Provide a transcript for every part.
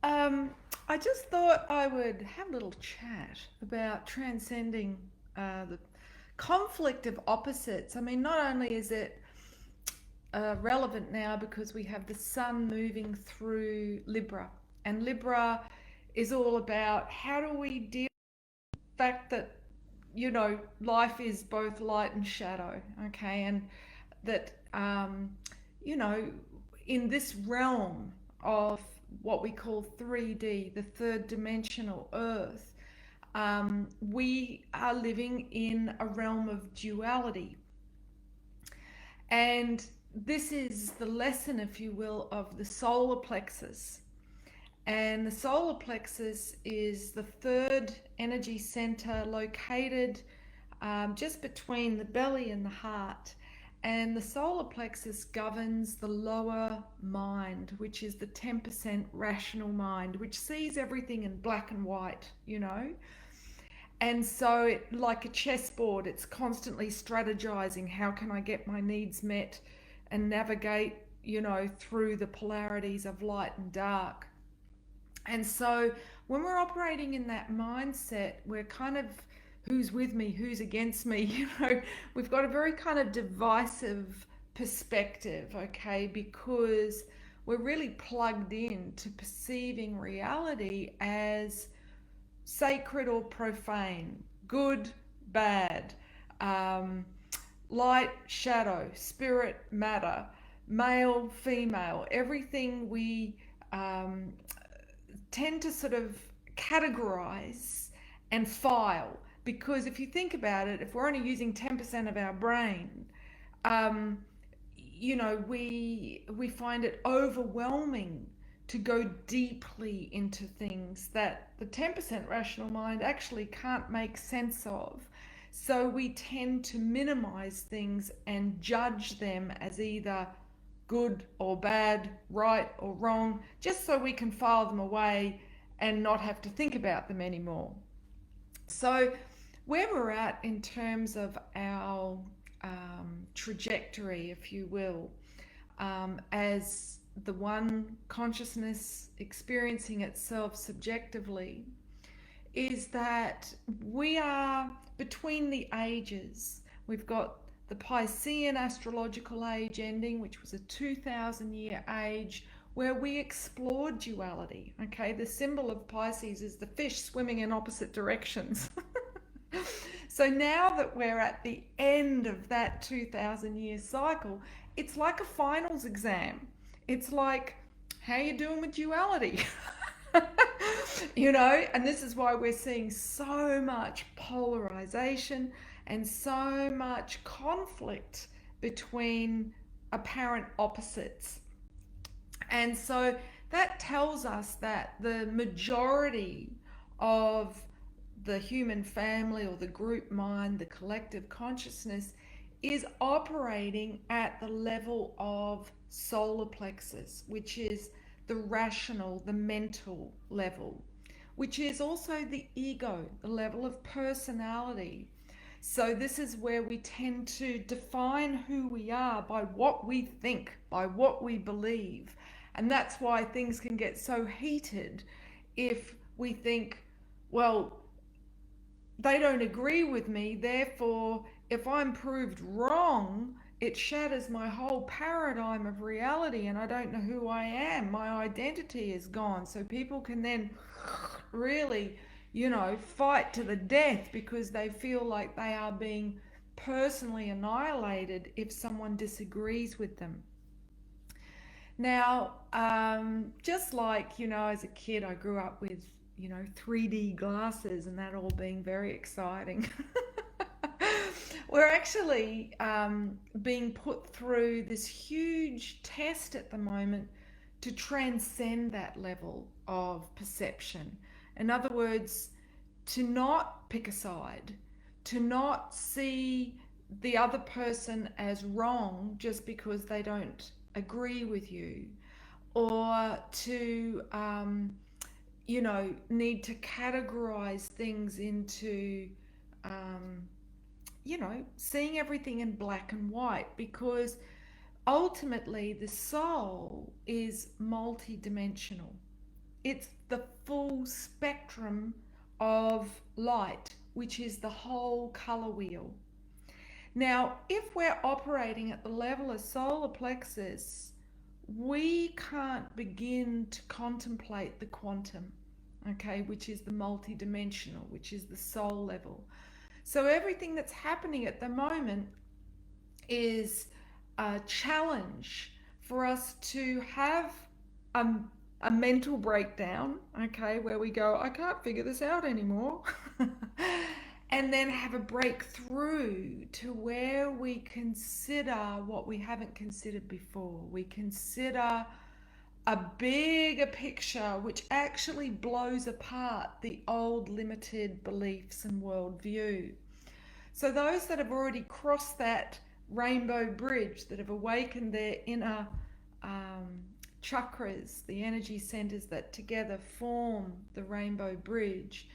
Um, I just thought I would have a little chat about transcending the conflict of opposites. I mean, not only is it relevant now because we have the sun moving through Libra, and Libra is all about how do we deal with the fact that, life is both light and shadow, okay, and that, you know, in this realm of what we call 3D, the third dimensional Earth, we are living in a realm of duality. And this is the lesson, if you will, of the solar plexus. And the solar plexus is the third energy center located just between the belly and the heart. And the solar plexus governs the lower mind, which is the 10% rational mind, which sees everything in black and white. And so, like a chessboard, it's constantly strategizing how can I get my needs met and navigate, through the polarities of light and dark. And so when we're operating in that mindset, we're kind of who's with me, who's against me, we've got a very kind of divisive perspective, okay, because we're really plugged in to perceiving reality as sacred or profane, good, bad, um, light, shadow, spirit, matter, male, female, everything we um, tend to sort of categorize and file. Because if you think about it, if we're only using 10% of our brain, um, we find it overwhelming to go deeply into things that the 10% rational mind actually can't make sense of. So we tend to minimize things and judge them as either good or bad, right or wrong, just so we can file them away and not have to think about them anymore. So, where we're at in terms of our trajectory, if you will, as the one consciousness experiencing itself subjectively, is that we are between the ages. We've got the Piscean astrological age ending, which was a 2,000 year age where we explored duality. Okay, the symbol of Pisces is the fish swimming in opposite directions. So now that we're at the end of that 2,000 year cycle, it's like a finals exam. It's like, how you doing with duality? And this is why we're seeing so much polarization and so much conflict between apparent opposites. And so that tells us that the majority of the human family or the group mind, the collective consciousness, is operating at the level of solar plexus, which is the rational, the mental level, which is also the ego, the level of personality. So, this is where we tend to define who we are by what we think, by what we believe. And that's why things can get so heated if we think, well, they don't agree with me, therefore, if I'm proved wrong, it shatters my whole paradigm of reality and I don't know who I am. My identity is gone. So people can then really, fight to the death because they feel like they are being personally annihilated if someone disagrees with them. Now, just like, as a kid, I grew up with, 3D glasses and that all being very exciting. We're actually being put through this huge test at the moment to transcend that level of perception. In other words, to not pick a side, to not see the other person as wrong just because they don't agree with you, or to, need to categorize things into, um, seeing everything in black and white, because ultimately the soul is multidimensional. It's the full spectrum of light, which is the whole color wheel. Now, if we're operating at the level of solar plexus, we can't begin to contemplate the quantum, okay, which is the multidimensional, which is the soul level. So everything that's happening at the moment is a challenge for us to have a, a mental breakdown, okay, where we go, I can't figure this out anymore. And then have a breakthrough to where we consider what we haven't considered before. We consider a bigger picture which actually blows apart the old limited beliefs and worldview. So those that have already crossed that rainbow bridge, that have awakened their inner um, chakras, the energy centers that together form the rainbow bridge,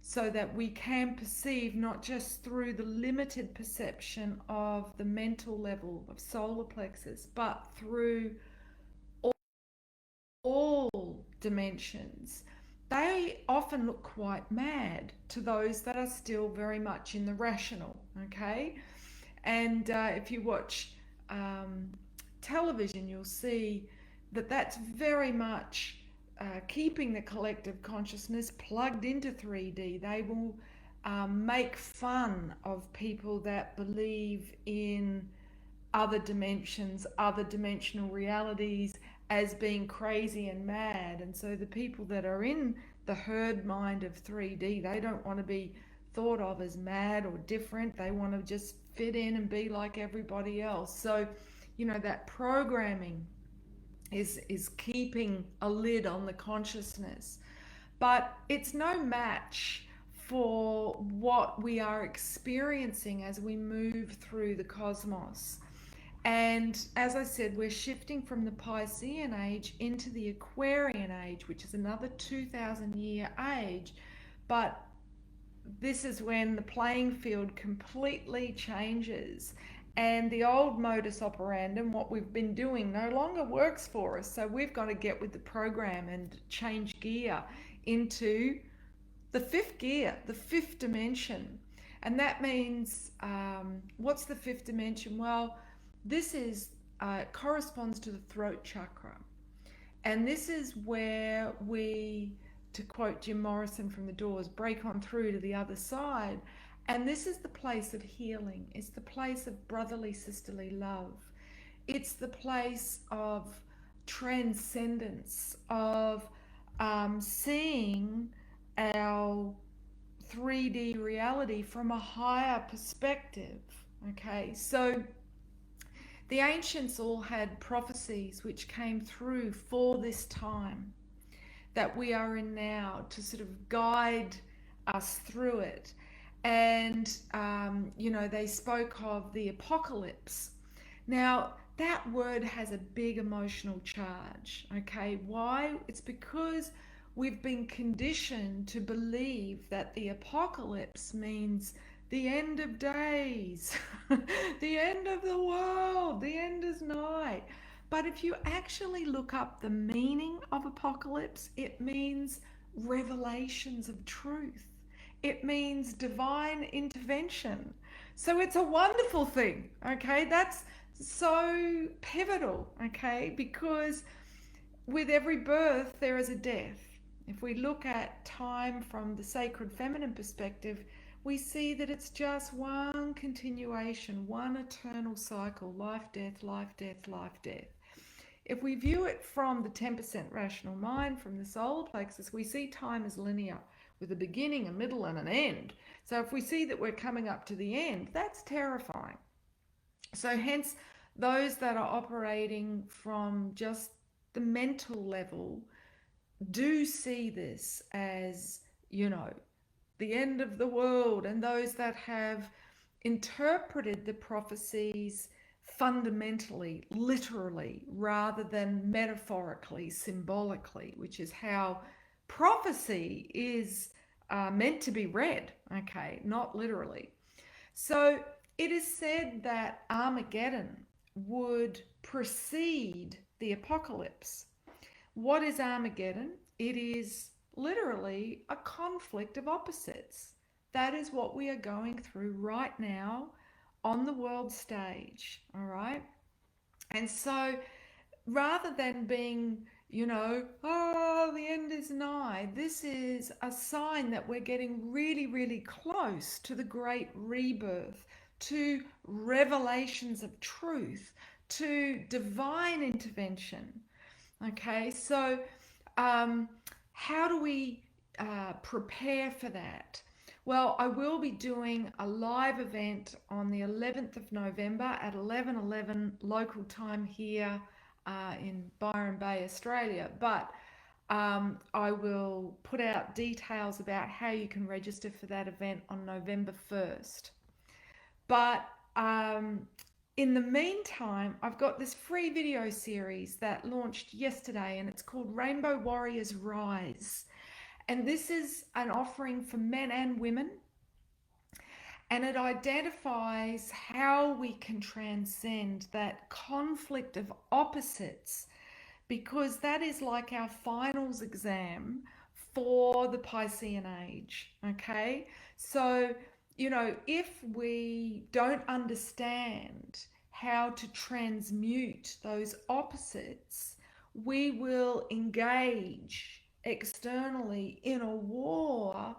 so that we can perceive not just through the limited perception of the mental level of solar plexus, but through all dimensions. They often look quite mad to those that are still very much in the rational, okay? And if you watch um, television, you'll see that that's very much keeping the collective consciousness plugged into 3D. They will make fun of people that believe in other dimensions, other dimensional realities as being crazy and mad. And so the people that are in the herd mind of 3D, they don't want to be thought of as mad or different. They want to just fit in and be like everybody else. So, that programming is keeping a lid on the consciousness. But it's no match for what we are experiencing as we move through the cosmos. And as I said, we're shifting from the Piscean age into the Aquarian age, which is another 2,000-year age. But this is when the playing field completely changes. And the old modus operandum, what we've been doing, no longer works for us. So we've got to get with the program and change gear into the fifth gear, the fifth dimension. And that means, what's the fifth dimension? Well, this is corresponds to the throat chakra, and this is where we, to quote Jim Morrison from The Doors, break on through to the other side. And this is the place of healing. It's the place of brotherly, sisterly love. It's the place of transcendence, of seeing our 3D reality from a higher perspective. Okay, so the ancients all had prophecies which came through for this time that we are in now to sort of guide us through it. And, they spoke of the apocalypse. Now, that word has a big emotional charge. Okay, why? It's because we've been conditioned to believe that the apocalypse means the end of days, the end of the world, the end is nigh. But if you actually look up the meaning of apocalypse, it means revelations of truth. It means divine intervention. So it's a wonderful thing, okay? That's so pivotal, okay? Because with every birth, there is a death. If we look at time from the sacred feminine perspective, we see that it's just one continuation, one eternal cycle: life, death, life, death, life, death. If we view it from the 10% rational mind, from the solar plexus, we see time as linear, with a beginning, a middle, and an end. So if we see that we're coming up to the end, that's terrifying. So hence, those that are operating from just the mental level do see this as, the end of the world. And those that have interpreted the prophecies fundamentally, literally, rather than metaphorically, symbolically, which is how prophecy is meant to be read, okay, not literally. So it is said that Armageddon would precede the apocalypse. What is Armageddon? It is literally a conflict of opposites. That is what we are going through right now on the world stage, all right? And so rather than being, oh, the end is nigh, this is a sign that we're getting really, really close to the great rebirth, to revelations of truth, to divine intervention. Okay, so um, how do we prepare for that? Well, I will be doing a live event on the 11th of November at 11:11 local time here in Byron Bay, Australia. But I will put out details about how you can register for that event on November 1st. But in the meantime, I've got this free video series that launched yesterday, and it's called Rainbow Warriors Rise. And this is an offering for men and women, and it identifies how we can transcend that conflict of opposites, because that is like our finals exam for the Piscean age. Okay, so if we don't understand how to transmute those opposites, we will engage externally in a war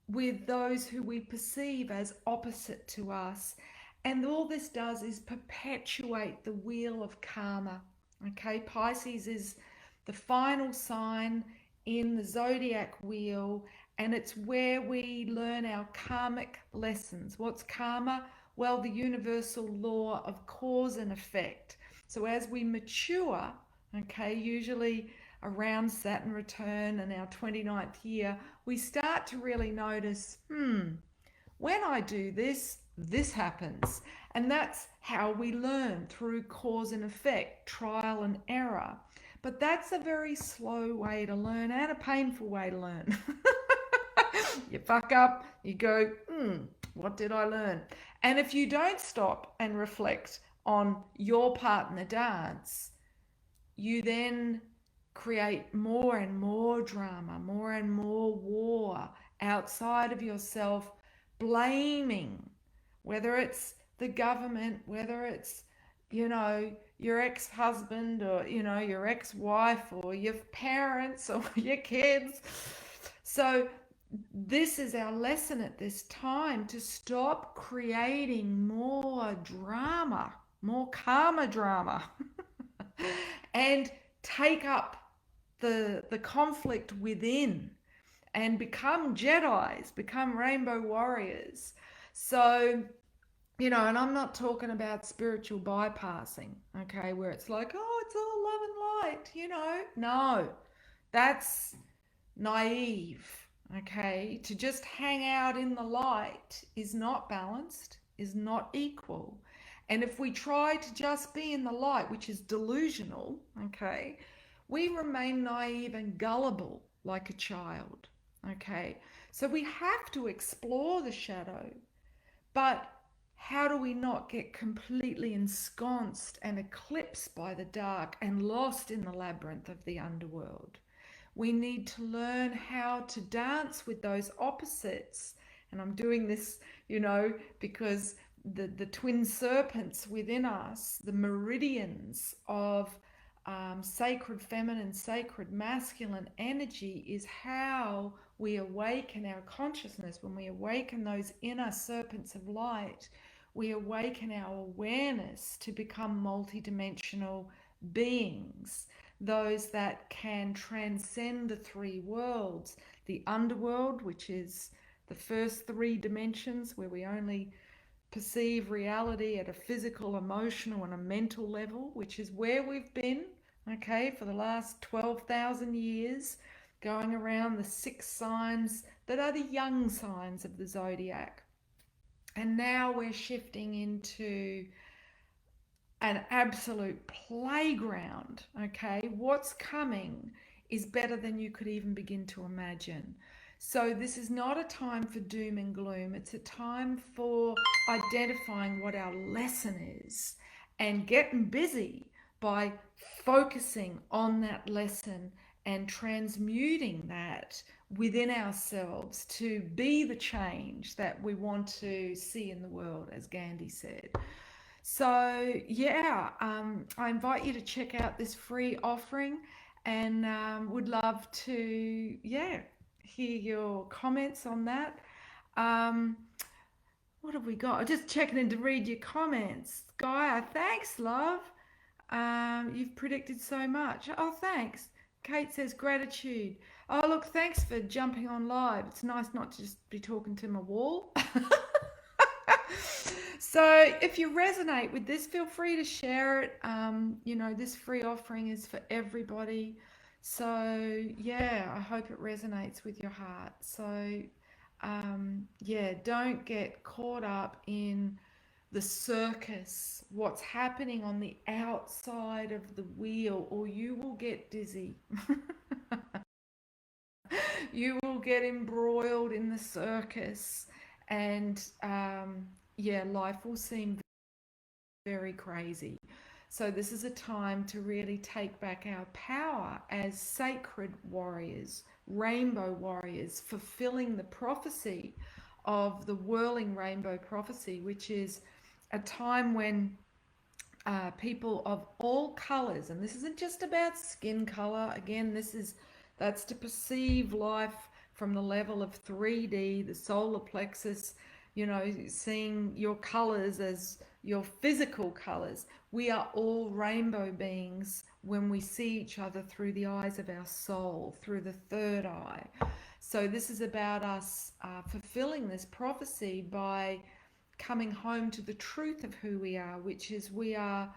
with those who we perceive as opposite to us. And all this does is perpetuate the wheel of karma. Okay, Pisces is the final sign in the zodiac wheel, and it's where we learn our karmic lessons. What's karma? Well, the universal law of cause and effect. So as we mature, okay, usually around Saturn return and our 29th year, we start to really notice, when I do this, this happens. And that's how we learn, through cause and effect, trial and error. But that's a very slow way to learn and a painful way to learn. You fuck up, you go, what did I learn? And if you don't stop and reflect on your part in the dance, you then create more and more drama, more and more war outside of yourself, blaming, whether it's the government, whether it's, your ex-husband, or, your ex-wife, or your parents, or your kids. So this is our lesson at this time, to stop creating more drama, more karma drama, and take up the conflict within, and become Jedis, become rainbow warriors. So, and I'm not talking about spiritual bypassing, okay, where it's like, oh, it's all love and light, No, that's naive, okay? To just hang out in the light is not balanced, is not equal. And if we try to just be in the light, which is delusional, okay, we remain naive and gullible like a child, okay? So we have to explore the shadow, but how do we not get completely ensconced and eclipsed by the dark and lost in the labyrinth of the underworld? We need to learn how to dance with those opposites. And I'm doing this, because the twin serpents within us, the meridians of sacred feminine, sacred masculine energy, is how we awaken our consciousness. When we awaken those inner serpents of light, we awaken our awareness to become multidimensional beings, those that can transcend the three worlds: the underworld, which is the first three dimensions, where we only perceive reality at a physical, emotional, and a mental level, which is where we've been, okay, for the last 12,000 years, going around the 6 signs that are the young signs of the zodiac. And now we're shifting into an absolute playground, okay? What's coming is better than you could even begin to imagine. So this is not a time for doom and gloom. It's a time for identifying what our lesson is and getting busy, by focusing on that lesson and transmuting that within ourselves to be the change that we want to see in the world, as Gandhi said. So, yeah, I invite you to check out this free offering and would love to, yeah, hear your comments on that. Um, what have we got? I'm just checking in to read your comments. Gaia, thanks, love. You've predicted so much. Oh, thanks. Kate says gratitude. Oh, look, thanks for jumping on live. It's nice not to just be talking to my wall. So if you resonate with this, feel free to share it. This free offering is for everybody. So yeah, I hope it resonates with your heart. So yeah, don't get caught up in the circus, what's happening on the outside of the wheel, or you will get dizzy. You will get embroiled in the circus, and yeah, life will seem very crazy. So, this is a time to really take back our power as sacred warriors, rainbow warriors, fulfilling the prophecy of the whirling rainbow prophecy, which is a time when people of all colors, and this isn't just about skin color. Again, that's to perceive life from the level of 3D, the solar plexus. Seeing your colors as your physical colors. We are all rainbow beings when we see each other through the eyes of our soul, through the third eye. So this is about us fulfilling this prophecy by coming home to the truth of who we are, which is we are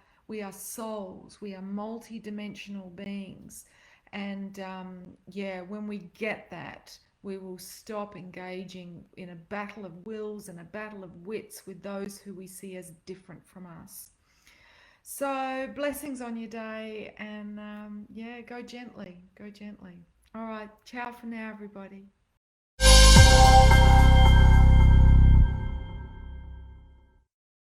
souls, we are multi-dimensional beings, and yeah, when we get that, we will stop engaging in a battle of wills and a battle of wits with those who we see as different from us. So blessings on your day, and yeah, go gently, go gently. All right, ciao for now, everybody.